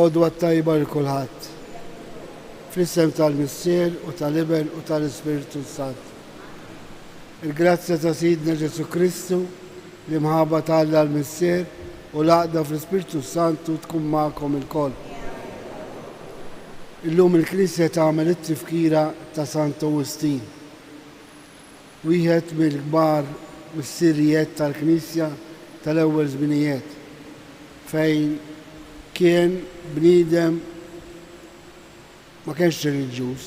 l-għodwa tajba l-kulħadd. Fl-isem tal-Missier u tal-Iben u tal-Ispiritu Sant. Il-grazzja ta' Sidna Ġesu Kristu li mħabba tal-Alla l-Missier u l-għaqda fl-Ispiritu Santu tkun magħkom il-koll. Illum il-Knisja tagħmel it-tifkira ta' Sant Awustin. Wieħed mill-kbar mis-sirrijiet tal-Knisja tal-ewwel żminijiet fejn kien bniedem ma kienx reliġjuż.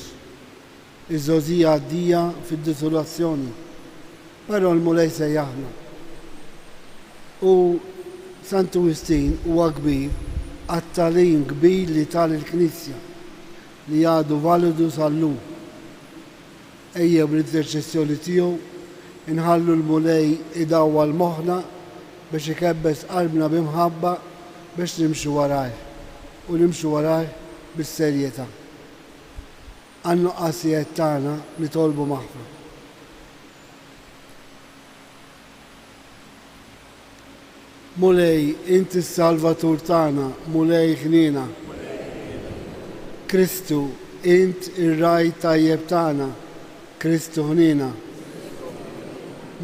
Iż-żożija għaddija fid-titolazzjoni, però l-mulej sejjaħna. U Sant Awustin huwa kbir għat-tagħlim kbir li tal-Knisja li għadu validu sal-lum. Ejja bl-interċessjoni tiegħu inħallu l-mulej idawwa l-moħħna biex ikebbes qalbna b'imħabba biex nimxu warajh u nimxu warajh bis-serjetà. Għan-nuqqasijiet tagħna nitolbu maħfra. Mulej, inti s-salvatur tagħna, mulej ħnina. Kristu, int ir-raj tajjeb tagħna, Kristu ħnina.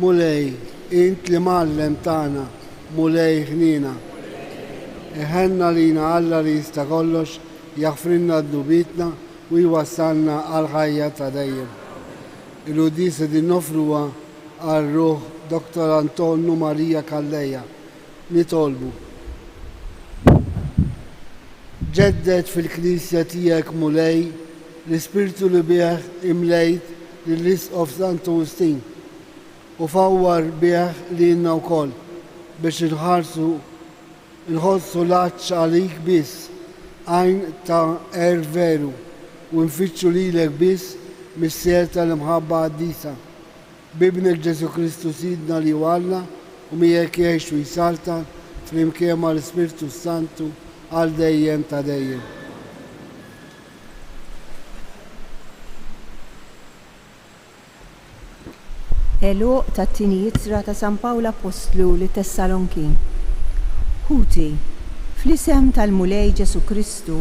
Mulej, int li mallem tagħna, mulej ħnina. Iħenna lina Alla li jista' kollox, jaħfrinna d-dubitna u jwassalna għal ħajja ta' dejjem. Il-udisa din nofruha għal-ruħ Dr. Antonio Maria Calleja. Nitolbu. Ġeddet fil-Knisja tiegħek mulej l-Ispirtu li bih imlejt lill-Isqof Sant Awustin u fawwar bih lilna wkoll biex nħossu l-għaċċ għalik biss għajn ta' veru u nfittxu lilek biss mis-ser tal-imħabba għaddisa. Bibnek Ġesu Kristu Sidna li Alla u miegħek jgħix u jsalta flimkien mal-Ispiritu Santu għal dejjem ta' dejjem. Eluq tat-tieni Ittra ta' San Pawl Apostlu lit Tessaloniki. Ħuti, fl-isem tal-mulej Ġesu Kristu,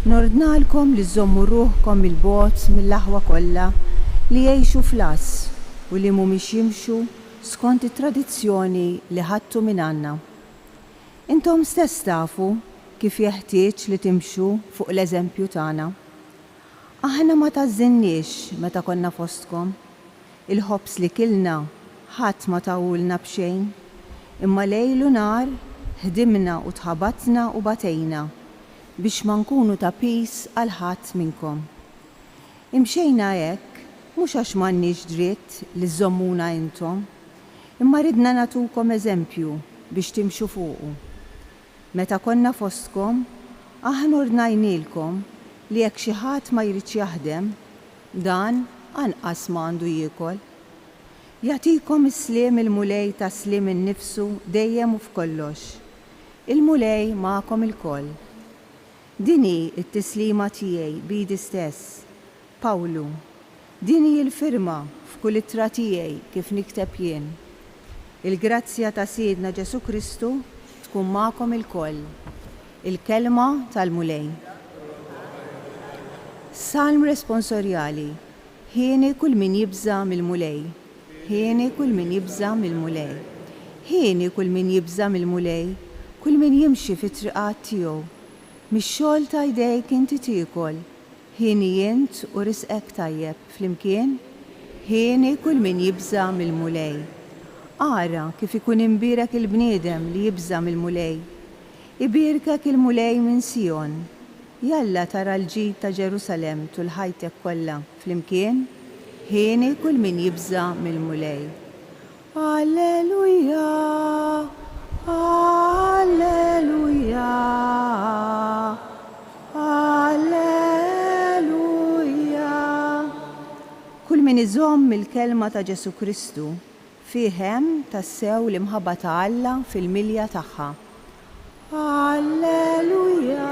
nordnalkom li żommu ruħkom il-bogħod mill-aħwa kollha li jgħixu flas u li mhumiex jimxu skont it-tradizzjoni li ħadtu minn għandna. Intom stess tafu kif jeħtieġ li timxu fuq l-eżempju tagħna. Aħna ma tażżinniex meta konna fostkom. Il-ħobs li kilna ħadd ma tawulna b'xejn, imma lejl u nar ħdimna u tħabatna u batejna biex ma nkunu ta' pis għal ħadd minnkom. Imxejna hekk mhux għax m'għandniex dritt li żommuna intom, imma ridna nagħtukom eżempju biex timxu fuqu. Meta konna fostkom, aħna ordnajnilkom li jekk xi ħadd ma jridx jaħdem, dan anqas m'għandu jiekol. Jagħtikom is-sliem il-mulej ta' sliem innifsu dejjem u f'kollox. Il-mulej magħkom ilkoll. Dini t-tislima tiegħi bidi stess, Pawlu. Dini l-firma f'kull ittra tiegħi kif nikteb jien. Il-grazzja ta' Sidna Ġesu Kristu tkun magħkom ilkoll. Il-kelma tal-mulej. Salm responsorjali. Ħieni kull min jibża mill-mulej. Ħieni kull min jibża mill-mulej. Ħieni kull min jibża mill-mulej. Kull min jimxi fit-triqat tiegħu. Mix-xogħol ta' jdejk inti tiekol. Ħieni jint u risqek tajjeb flimkien. Ħieni kull min jibża mill-mulej. Ara kif ikun imbierek il-bniedem li jibża mill-mulej. Ibierkek il-mulej minn Sion. Jalla tara l-ġid ta' Ġerusalem tul ħajtek kollha flimkien, ħieni kull min jibża mill-mulej. Alleluja, alleluja, alleluja. Kull min iżomm il-kelma ta' Ġesu Kristu fihem tassew l-imħabba ta' Alla fil-milja tagħha. Alleluja.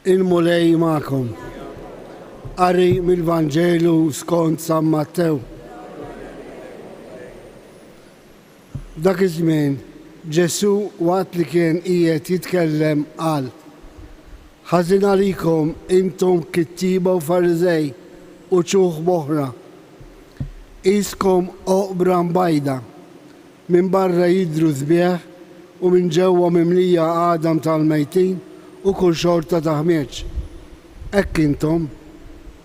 Il-mulej magħkom. Qari mill-Vanġelu skont San Mattew. Dak iż-żmien Ġesu waqt li kien qiegħed jitkellem qal: ħażin għalikom intom kittiba u Fariżej u ċuħ boħra. Qiskom oqbra mbajda, minn barra jidhru sbieħ u minn ġewwa mimlija għadam tal-mejtin u kull xorta ta' ħmieġ. Hekk intom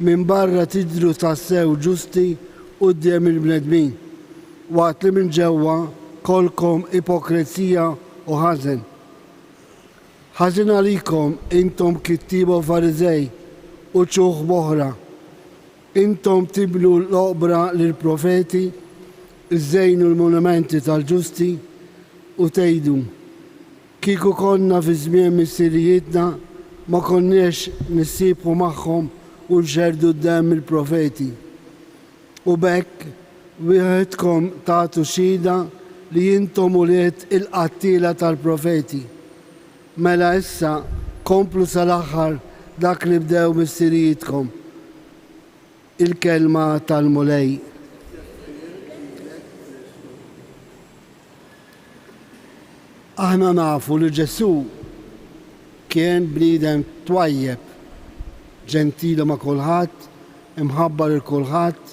minn barra tidhru tassew ġusti quddiem il-bnedmin, waqt li minn ġewwa kolkom ipokrizija u ħażen. Ħażin għalikom intom kittiba u Fariżej u ċuħ boħra. Intom tiblu l-oqbra lill-profeti, iż-żejnu l-monumenti tal-ġusti u tgħidu: kieku konna fi żmien missirijietna ma konniex nissiebu magħhom u nxerdu d-demm il-profeti. U bekk wieħedkom tagħtu xhieda li intom uliet il-qattila tal-profeti. Mela issa komplu sal-aħħar dak li bdew missirijietkom. Il-kelma tal-mulej. Aħna nafu li Ġesu kien bniedem twajjeb, ġentili ma' kulħadd, imħabbar il-kulħadd,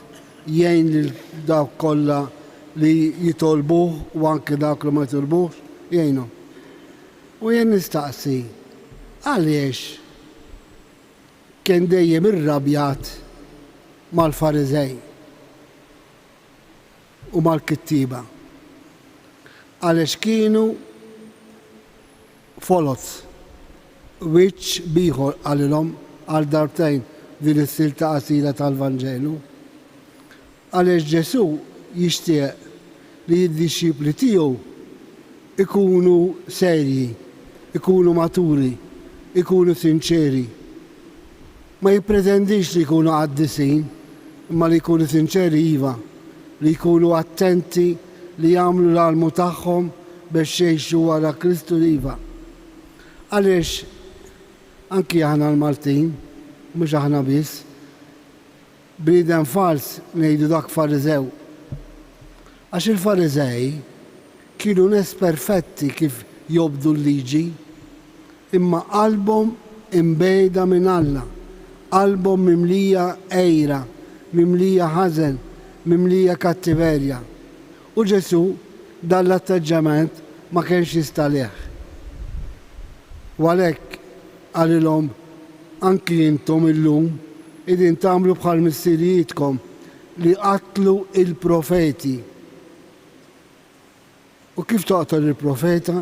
jgħin lil dawk kollha li jitolbuh u anke dawk li ma jitolbuhx jgħinhom. U jien nistaqsi għaliex kien dejjem irrabjat mal-Fariżej u mal-kittiba. Għaliex kienu folots, wiċċ bieħor għalilhom għal darbtejn din is-silta qasira tal-Vanġelu. Għaliex Ġesu jixtieq li d-dixxipli tiegħu ikunu serji, ikunu maturi, ikunu sinċeri. Ma jippretendix li jkunu għaddisin, imma li jkunu sinċeri iva, li jkunu attenti li jagħmlu l-almu tagħhom biex jgħixu wara Kristu iva. Għaliex anki aħna l-Maltin, mhux aħna biss, bniedem fals ngħidu dak Fariżew. Għax il-Fariżej kienu nies perfetti kif jobdu l-liġi, imma qalbhom imbejda minn Alla, qalbhom mimlija għejra, mimlija ħażen, mimlija kattiverja. U Ġesu dan l-atteġġament ma kienx jistalih. U għalhekk għalilhom anki intom illum qegħdin tagħmlu bħal missirijietkom li qatlu il-profeti. U kif toqtol il-profeta?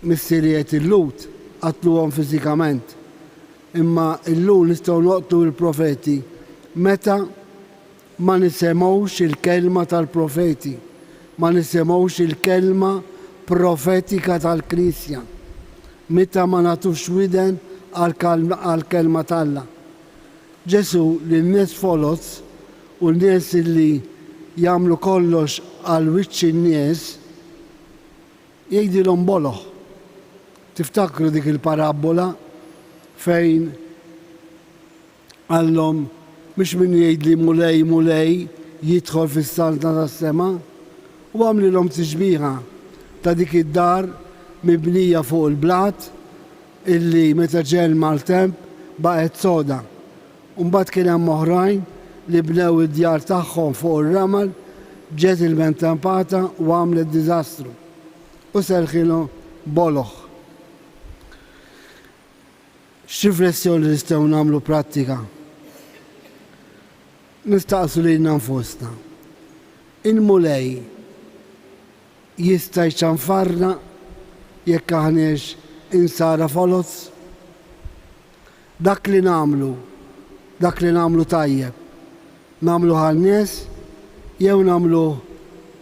Missirijiet il-Lut qatluhom fiżikament. Imma illum nistgħu noqtlu il-profeti meta ma nisemgħux il-kelma tal-profeti, ma nisemgħux il-kelma profetika tal-Knisja, meta ma nagħtux widen għall-kelma tal-Alla. Ġesu li n-nies folots u n-nies li jagħmlu kollox għal wiċċ in-nies jgħidilhom boloħ. Tiftakru dik il-parabola fejn għallhom mhux min jgħidli mulej jidħol fis-salta tas-sema, u għamlilhom tixbiħa ta' dik id-dar mibnija fuq il-blat illi meta ġel mal-temp baqgħet soda. U mbagħad kien hemm oħrajn li bnew id-djar tagħhom fuq ir-ramal, ġiet il-ventempata u għamlet diżastru u serħilhom boloħ. X'riflessjoni nistgħu nagħmlu prattika? Nistaqsu lilna nfusna. Il-mulej jista' jċanfarna jekk aħniex insara folots? Dak li nagħmlu tajjeb, nagħmlu għal-nies jew nagħmlu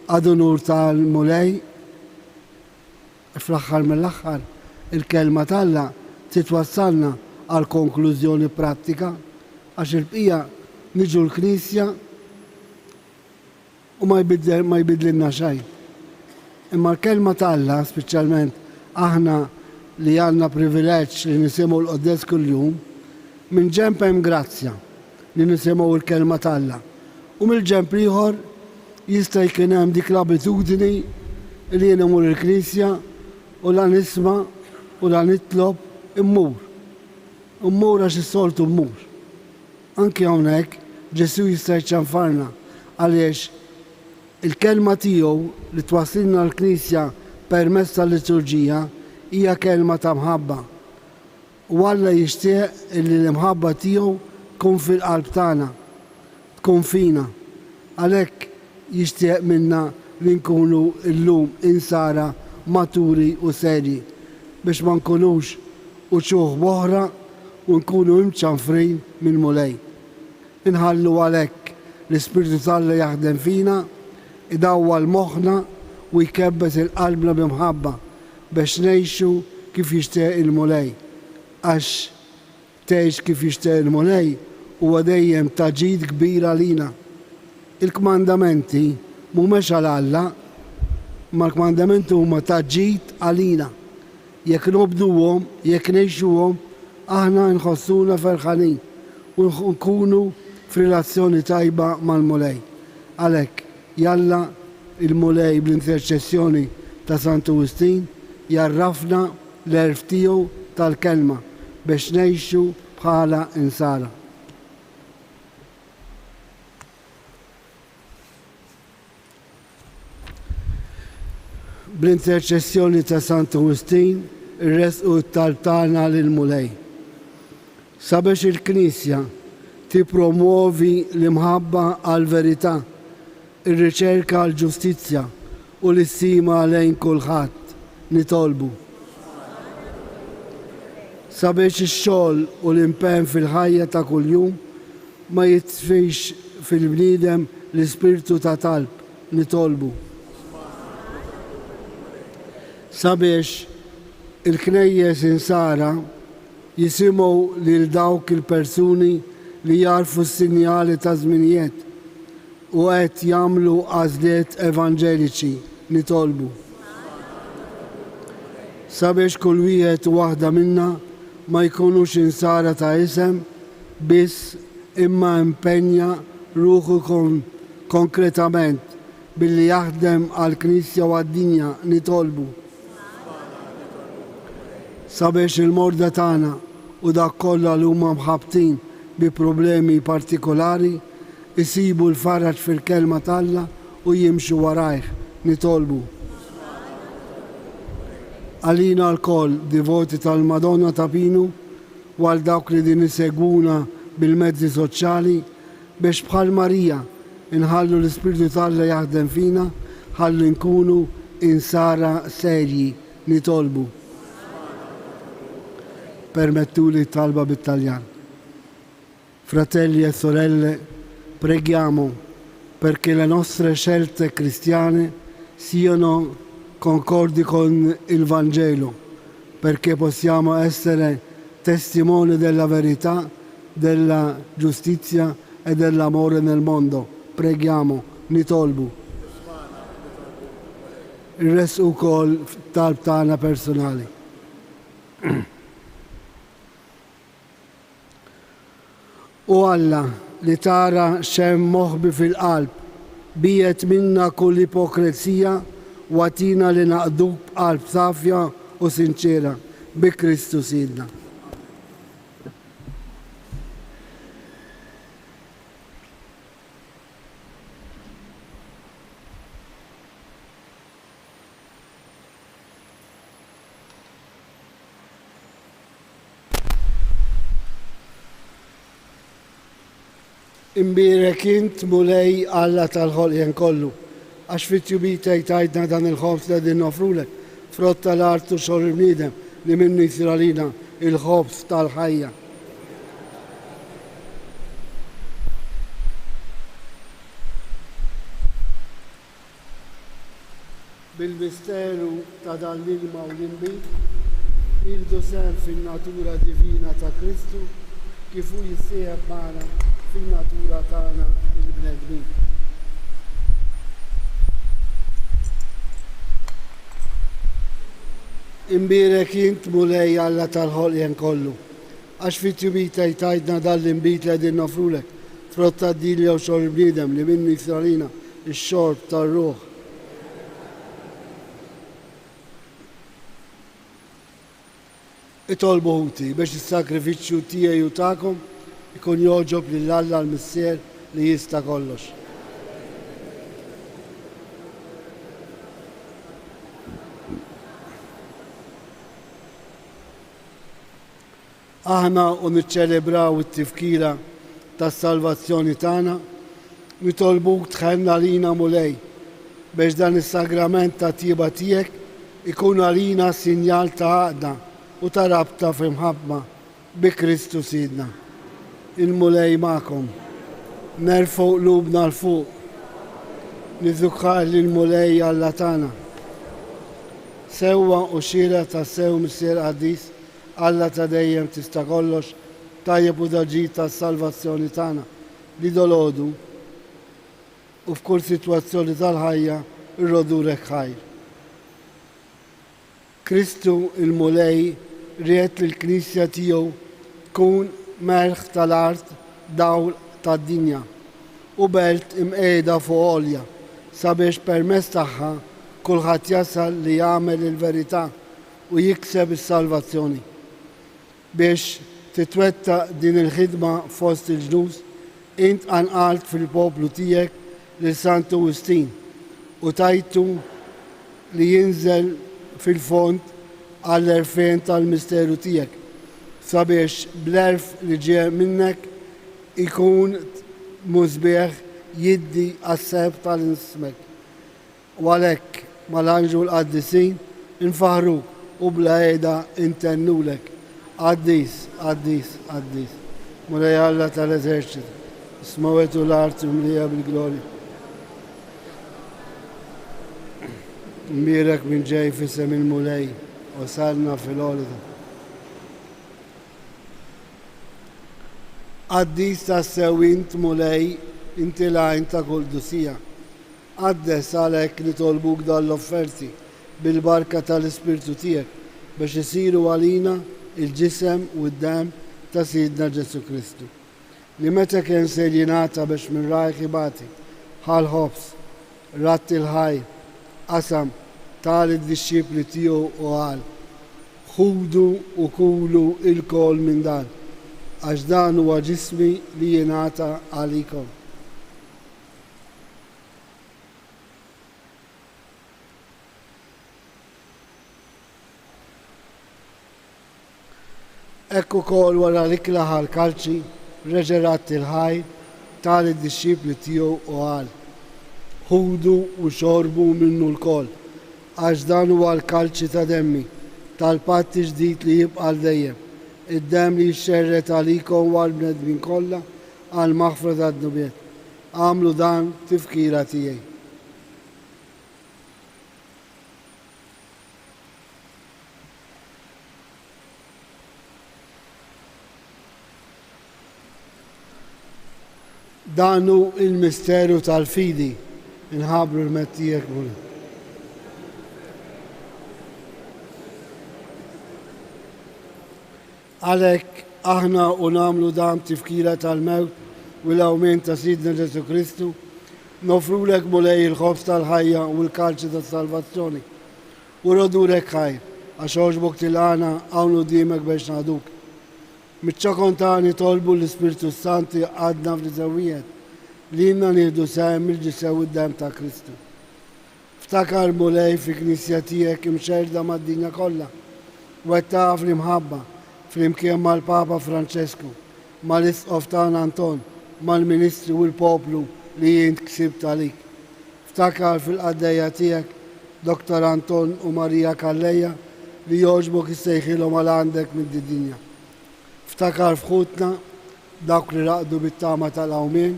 għad-unur tal-mulej? Fl-aħħar mill-aħħar il-kelma tal-Alla titwassalna għal konklużjoni prattika għax il-bqija niġu l-Knisja u ma jbidlilna xejn. Imma l-kelma tal-Alla, speċjalment aħna li għandna privileġġ li nisimgħu l-qoddes kuljum, Minn ġenb hemm grazzja li nisimgħu l-kelma t'Alla. U mill-ġenb ieħor jista' jkun hemm dik l-abitudni li jien imur il-Knisja u la nisma' u la nitlob immur. Immur għax is-soltu mmur. Anke hawnhekk Ġesu jista' jċanfarna għaliex il-kelma tiegħu li twassilna l-Knisja permezz tal-liturġija hija kelma ta' mħabba. U Alla jixtieq li l-imħabba tiegħu tkun fil-qalb tagħna, tkun fina. Għalhekk jixtieq minna li nkunu llum insara maturi u serji biex ma nkunux uċuħ boħra u nkunu imċanfrin minn mulej. Inħallu għalhekk l-Ispiritu t'Alla jaħdem fina, idawwa l-moħħna u jkebbes il-qalbna b'imħabba biex ngħixu kif jixtieq il-mulej. Għax tgħix kif jixtieq il-mulej huwa dejjem taġid kbira lina. Il-kmandamenti mhumiex għal Alla, ma l-kmandamenti huma taġid għalina. Jekk nobduhom, jekk ngħixuhom, aħna nħossuna ferħanin u nkunu f'relazzjoni tajba mal-mulej. Għalhekk Jalla il-mulej bl-interċessjoni ta' Sant Agustin jarrafna l-erf tiegħu tal-kelma biex ngħixu bħala insara. Bl-interċessjoni ta' Sant Agustin irresqu t-talb tagħna lill-mulej sabiex il-Knisja tippromuovi l-imħabba għall-verità, ir-riċerka għall-ġustizzja u l-istima lejn kulħadd nitolbu. Sabiex ix-xogħol u l-impenn fil-ħajja ta' kuljum ma jitfix fil-bniedem l-ispirtu ta' talb nitolbu. Sabiex il-knejjes insara jisimgħu lil dawk il-persuni li jarfu s-sinjali ta' żminijiet u qed jagħmlu għażliet evanġeliċi nitolbu. Sabiex kull wieħed u waħda minna ma jkunux insara ta' isem biss imma impenja ruħu konkretament billi jaħdem għall-Knisja u għad-dinja nitolbu. Sabiex il-morda tagħna u dak kollha li huma mħabbtin bi problemi partikolari isibu l-faraġ fil-kelma t'Alla u jimxu warajh nitolbu. Għalina l-koll divoti tal-Madonna ta' Pinu u għal dawk li din isegwuna bil-mezzi soċjali biex bħal Marija inħallu l-Ispiritu t'Alla jaħdem fina ħalli nkunu insara serji nitolbu. Permettuli talba bit-Taljan. Fratelli e sorelle, preghiamo perché le nostre scelte cristiane siano concordi con il Vangelo, perché possiamo essere testimoni della verità, della giustizia e dell'amore nel mondo. Preghiamo, nitolbu. Il-res ukoll talb tagħna personali. U Alla li tara xem moħbi fil-qalb bijet minna kull ipokrezija u għatina li naqduk qalb safja u sinċera bi Kristu Sidna. Imbirek int mulej Alla tal-ħolqien kollu, għax fit-tjubitej tajdna dan il-ħobs li din nofrulek, frott tal-art u xogħol il-bniedem li minnu jsir għalina il-ħobs tal-ħajja. Bil-misteru ta' dan l-ilma u l-inbit, jildu sehem fin-natura divina ta' Kristu kif hu jissieħeb magħna fin-natura tagħna il-bnedmin. Imbirek int mulej Alla tal-ħolqien kollu, għax fit-tibita jtajtna dal-imbit li għedin nofrulek, frott tad-dilja u xorb bniedem li minni jisralina ix-xorb tar-ruħ. Itolbu ħuti biex is-sakrifiċċju tiegħi u tagħkom ikun joġob lill-Alla l-Missier li jista' kollox. Aħna u niċċelebraw it-tifkira tas-salvazzjoni tagħna, nitolbuk tħenna lina mulej biex dan is-sagrament ta' tjieba tiegħek ikun għalina sinjal ta' għaqda u ta' rabta f'imħabba bi Kristu Sidna. Il-mulej magħkom, nerfgħu qlubna l-fuq, niżukkar lill-mulej Alla tagħna. Sewwa u xira ta' sew Missier Qaddis, Alla ta' dejjem tista' kollox, tajjeb u daġġid tas-salvazzjoni tagħna li dolodu u f'kull sitwazzjoni tal-ħajja irrodurek ħajr. Kristu il-mulej ried li l-Knisja tiegħu tkun merħ tal-art dawl tad-dinja u belt imqiegħda fuq għolja sabiex permezz tagħha kulħadd jasal li jagħmel il-verità u jikseb is-salvazzjoni. Biex titwettaq din il-ħidma fost il-ġnus, int anqalt fil-poplu tiegħek lil Sant Awustin u tajtu li jinżel fil-fond għall-erfejn tal-misteru tiegħek sabiex bl-erf li ġie minnek ikun mużbieħ jiddi għas-seb tal-ismek. U għalhekk mal-Anġlu l-Qaddisin infaħruk u bla għeda intennulek. Qaddis, Qaddis, Qaddis. Mulej Alla tal-eżerċitu, smawet u l-art mlija bil-glorja. Mbirek minn ġej fisem il-mulej u salna fil-għolida. Qaddis ta' sewint mulej inti lajn ta' kull dusija. Qaddes għalhekk nitolbuk dal-offerti bil-barka tal-Ispirtu tiegħek biex isiru għalina il-ġisem u d-dam ta' Sidna Ġesu Kristu. Li meta kien se jingħata biex minn rajħ ibati ħal ħobs, ratt il-ħaj, qasam tal id-disċipli tiegħu u qal: ħudu u kulu il-kol minn dan, għax dan huwa ġismi li jingħata għalikom. Ekku kol wara l-ikla ħal-kalċi reġerat il-ħaj tal id-disċipli tiegħu u qal: ħudu u xorbu minnu l-kol, għax dan huwa l-kalċi ta' demmi tal-patti ġdid li jibqa' dejjem, id-dem li jxerret għalikom u għall-bnedmin kollha għal maħfra tad-dubiet. Għamlu dan tifkira tiegħi. Danu il-misteru tal-fidi, inħabru l-mettijek muli. Għalek aħna u namlu dam tifkira tal-mewt u l-awmin ta' Sidna Ġesu Kristu, nofrulek mulej il-ħobs tal-ħajja u l-kalċi tal-salvazzjoni. U rodurek ħajr, għax oġbok til-għana għawnu dimek biex naduk. Mitċakontani tolbu l-Ispirtu Santi għadna fl-żawijiet li jimna nieħdu sehem il-ġisew id-dem ta' Kristu. Ftakar mulej fi knisja tiegħek imxerda mad-dinja kollha, wettaha fl-imħabba flimkien mal-Papa Franċesku, mal-Isqof tagħna Anton, mal-Ministri u l-poplu li jint ksibt għalik. Ftakar fil-qaddejja tiegħek Dr. Anton u Marija Kalleja li jogħġbok issejħilhom għal għandek mid-dinja. Ftakar fħutna dawk li raqdu bit-tama tal-awmien,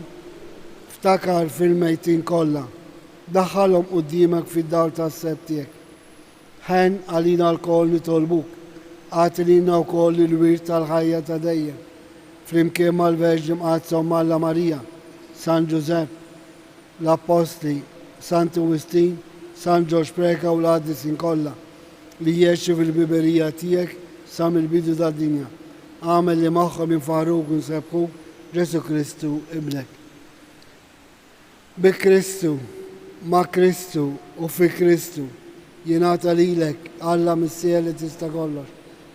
ftakar fil-mejtin kollha, daħħalhom quddiemek fid-dawl tas-seb tiegħek. Ħen għalina l-kol nitolbuk, għatilina wkoll il-wirt tal-ħajja ta' dejjem, flimkien mal-Verġi mqazzhom Malla Marija, San Giuseppe, l-Apostli, Sant Awustin, San Ġorġ Preka u l-Qaddisin kollha li jgħixu fil-biberija tiegħek sa mill-bidu tad-dinja. اعمل اللي ماخذ من فاروق ونسبقوك جيسو كريستو ابنك. بكريستو مع كريستو وفي كريستو يناتا ليلك alla missiele ti stagollar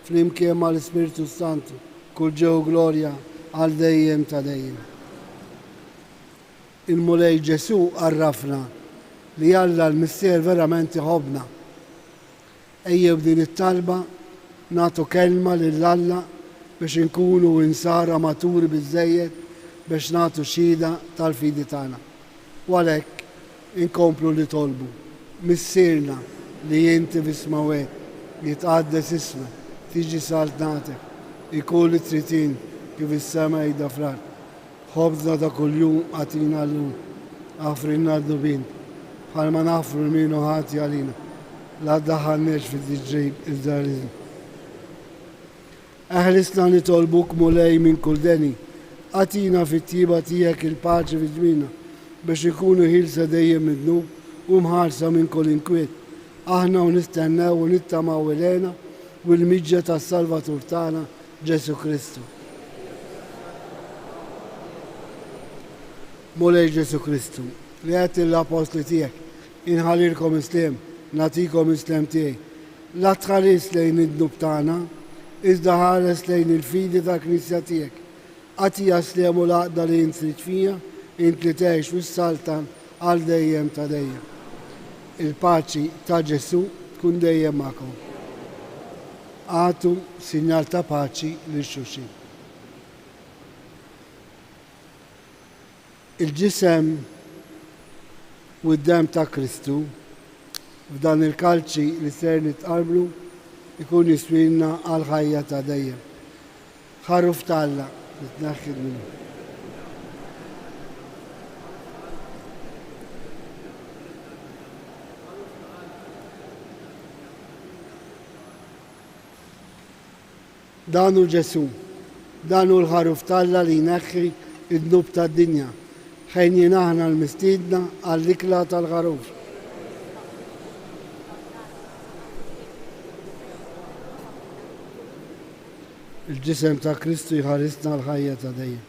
flimkien mal Spiritu Santo kul ġew glorja għal dejjem ta' dejjem. Il-mulej Ġesu għarrafna li Alla l-missier verament iħobna. Ejjew din it-talba nagħtu kelma lill-Alla biex inkunu insara maturi biżżejjed biex nagħtu xhieda tal-fidi tagħna. U għalhekk inkomplu li tolbu missierna li jinti bismawek jitqaddes ismek tiġi saltnatek ikun li tritin kif is-sema jgħidha fl-ard. Ħobżna ta' kuljum għatina llum għafrinna d-dubin bħalma nafru l-minu ħati għalina la ddaħħalniex fid-diġġejb iż-żarizm. Eħlisna nitolbuk mulej minn kull deni għatina fit-tiba tiegħek il-paċi fi ġmina biex ikunu ħilsa dejjem mid-dnub u mħarsa minn kull inkwiet. Aħna u nistennew u nittamaw ilena u l-miġġa tas-Salvatur tagħna Ġesu Kristu. Mulej Ġesu Kristu, li għedt l-apostli tiegħek inħallilkom islem, nagħtikom islem tiegħi. La tħares lejn id-dnub tagħna, iżda ħares lejn il-fidi tal-Knisja tiegħek. Għatija slem u l-għaqda li jinsrit fija, int li tgħix fis-saltan għal dejjem ta' dejjem. Il-paċi ta' Ġesu tkun dejjem magħkom. Għatu sinjal ta' paċi lil xulxin. Il-ġisem u d-dem ta' Kristu f'dan il-kalċi li ser nitqarblu ikun jiswilna għal ħajja ta' dejjem. Ħarruf Alla li tneħħid minnu. Danu Ġesu, danu l-ħaruf Alla li jneħħi id-dnub tad-dinja. Ħejn aħna l-mistiedna għall-ikla tal-ħaruf. Il-ġisem ta' Kristu jħarisna l-ħajja ta' dejjem.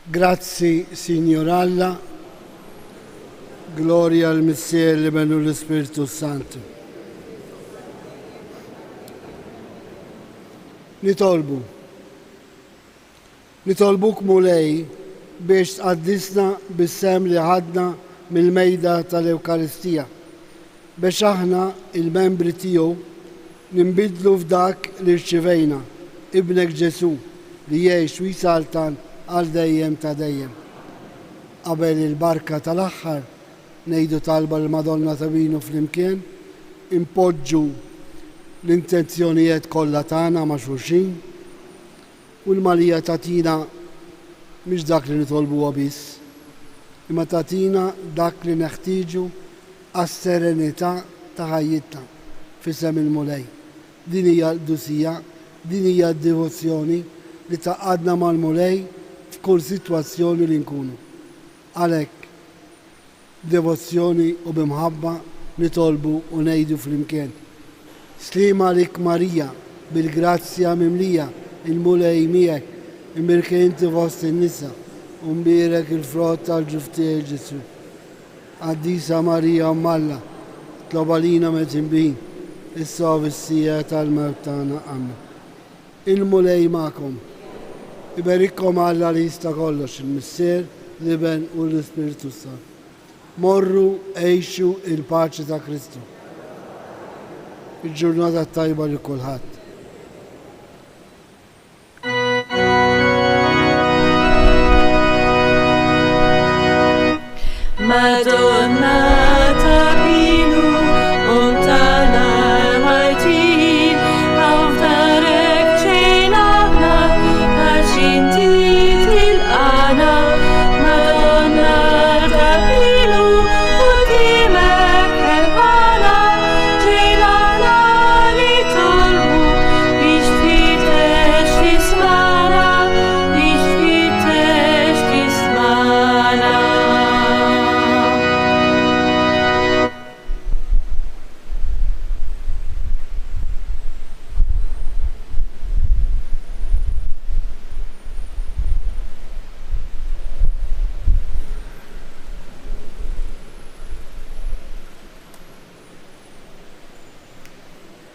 Grazzi, Signor Alla, gloria al Messie, l'Ibn u l-Spiritu Santu. Nitolbuk mulej biex tqaddisna bis-sem li ħadna mill-mejda tal-Ewkaristija biex aħna il-membri tiegħu nimbidlu f'dak li rċivejna Ibnek Ġesu li jgħix u jsaltan għal dejjem ta' dejjem. Qabel il-barka tal-aħħar ngħidu talba l-Madonna ta' Binu flimkien, impoġġu l-intenzjonijiet kollha tagħna ma' xulxin u l-Malija tatina mhix dak li nitolbuha biss, imma tatina dak li neħtieġu għas-serenità ta' ħajjitna f'isem il-mulej. Din hija l-qdusija, din hija d-devozzjoni li taqadna mal-mulej f'kull sitwazzjoni li nkunu. Għalhekk devozzjoni u bimħabba nitolbu u ngħidu flimkien. Slima lik Marija, bil-grazzja mimlija, il-mulej miegħek, imbirki inti fost in-nisa, u mbirek il-frott tal-ġuf tiegħek Ġesu. Qaddisa Marija Alla, tloba lina metinbin, issa fis-sija tal-mewt tagħna. Amen. Il-mulej magħkom. Iberikkom Alla li jista' kollox, il-Missier, l-Ibn u l-Ispiritu Sant. Morru għejxu il-paċi ta' Kristu. Il-ġurnata tajba li kulħadd. Madonna